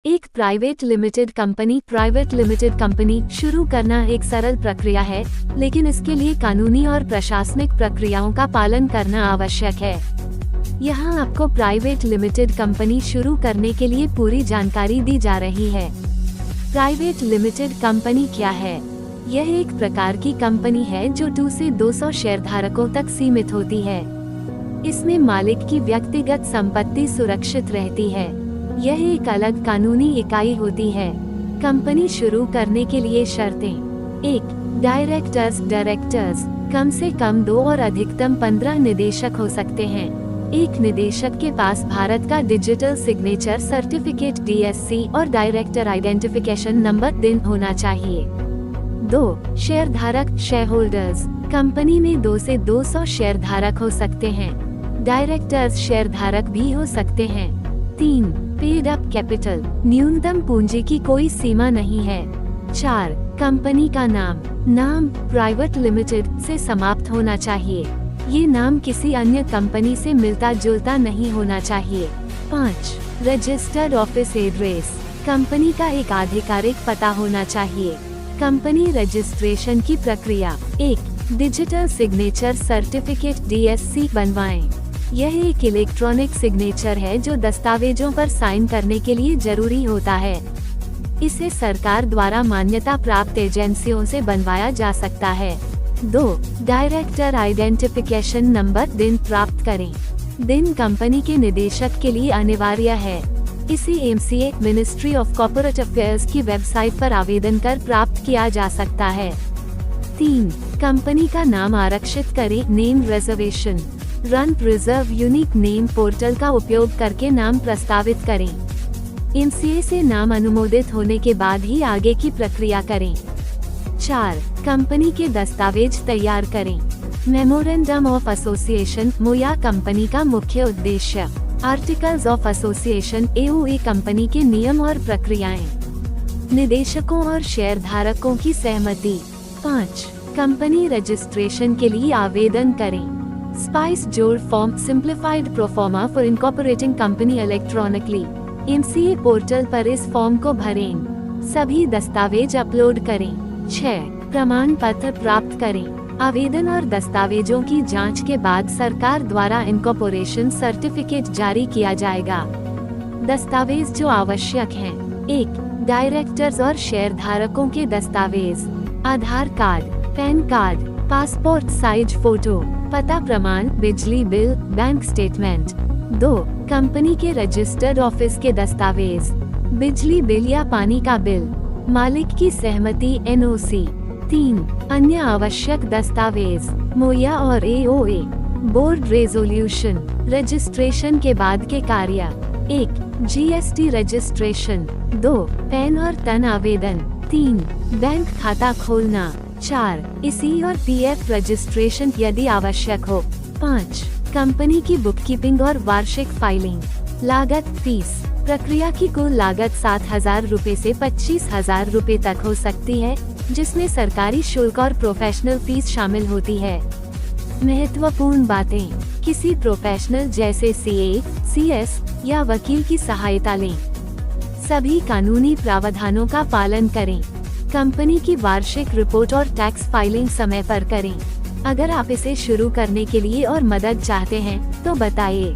एक private limited company शुरू करना एक सरल प्रक्रिया है, लेकिन इसके लिए कानूनी और प्रशासनिक प्रक्रियाओं का पालन करना आवश्यक है। यहाँ आपको प्राइवेट लिमिटेड कंपनी शुरू करने के लिए पूरी जानकारी दी जा रही है। प्राइवेट लिमिटेड कंपनी क्या है? यह एक प्रकार की कंपनी है जो 2 से 200 शेयरधारकों तक सीमित होती है। इसमें मालिक की व्यक्तिगत संपत्ति सुरक्षित रहती है। यह एक अलग कानूनी इकाई होती है। कंपनी शुरू करने के लिए शर्तें: 1. डायरेक्टर्स कम से कम 2 और अधिकतम 15 निदेशक हो सकते हैं। एक निदेशक के पास भारत का डिजिटल सिग्नेचर सर्टिफिकेट DSC और डायरेक्टर आइडेंटिफिकेशन नंबर दिन होना चाहिए। 2. शेयरधारक कंपनी में 2 से 200 शेयरधारक हो सकते हैं। डायरेक्टर्स शेयरधारक भी हो सकते हैं। 3. पेड अप कैपिटल न्यूनतम पूंजी की कोई सीमा नहीं है। 4. कंपनी का नाम प्राइवेट लिमिटेड से समाप्त होना चाहिए। ये नाम किसी अन्य कंपनी से मिलता जुलता नहीं होना चाहिए। 5. रजिस्टर्ड ऑफिस एड्रेस कंपनी का एक आधिकारिक पता होना चाहिए। कंपनी रजिस्ट्रेशन की प्रक्रिया: 1. डिजिटल सिग्नेचर सर्टिफिकेट DSC बनवाएं। यह एक इलेक्ट्रॉनिक सिग्नेचर है जो दस्तावेजों पर साइन करने के लिए जरूरी होता है। इसे सरकार द्वारा मान्यता प्राप्त एजेंसियों से बनवाया जा सकता है। 2. डायरेक्टर आइडेंटिफिकेशन नंबर दिन प्राप्त करें। दिन कंपनी के निदेशक के लिए अनिवार्य है। इसे MCA ministry of corporate affairs की वेबसाइट पर आवेदन कर प्राप्त किया जा सकता है। 3. कंपनी का नाम आरक्षित करें। Name reservation run preserve unique name portal का उपयोग करके नाम प्रस्तावित करें। MCA से नाम अनुमोदित होने के बाद ही आगे की प्रक्रिया करें। 4. कंपनी के दस्तावेज तैयार करें। Memorandum of association MOA company का मुख्य उद्देश्य। Articles of association AOA company के नियम और प्रक्रियाएं। निदेशकों और शेयरधारकों की सहमति। 5. कंपनी रजिस्ट्रेशन के लिए आवेदन करें। स्पाइस जोड़ form simplified proforma for incorporating company electronically. MCA portal पर इस फॉर्म को भरें। सभी दस्तावेज अपलोड करें। 6. प्रमाण पत्र प्राप्त करें। आवेदन और दस्तावेजों की जांच के बाद सरकार द्वारा इनकॉर्पोरेशन सर्टिफिकेट जारी किया जाएगा। दस्तावेज जो आवश्यक हैं: 1. डायरेक्टर्स और शेयरधारकों के दस्तावेज: Aadhaar card, PAN card, passport size photo, पता प्रमाण, बिजली बिल, बैंक स्टेटमेंट। 2. कंपनी के रजिस्टर्ड ऑफिस के दस्तावेज: बिजली बिल या पानी का बिल, मालिक की सहमति NOC। 3. अन्य आवश्यक दस्तावेज: MOA और AOA। Board resolution. रजिस्ट्रेशन के बाद के कार्य: 1. GST registration. 2. पैन और तन आवेदन। 3. बैंक खाता खोलना। 4. इसी और PF रजिस्ट्रेशन यदि आवश्यक हो। 5. कंपनी की बुककीपिंग और वार्षिक फाइलिंग। लागत: फीस। प्रक्रिया की कुल लागत 7,000 रुपए से 25,000 रुपए तक हो सकती है, जिसमें सरकारी शुल्क और प्रोफेशनल फीस शामिल होती है। महत्वपूर्ण बातें: किसी प्रोफेशनल जैसे CA, CS या वकील की सहायता लें। सभी कानूनी प्रावधानों का पालन करें। कंपनी की वार्षिक रिपोर्ट और टैक्स फाइलिंग समय पर करें। अगर आप इसे शुरू करने के लिए और मदद चाहते हैं तो बताइए।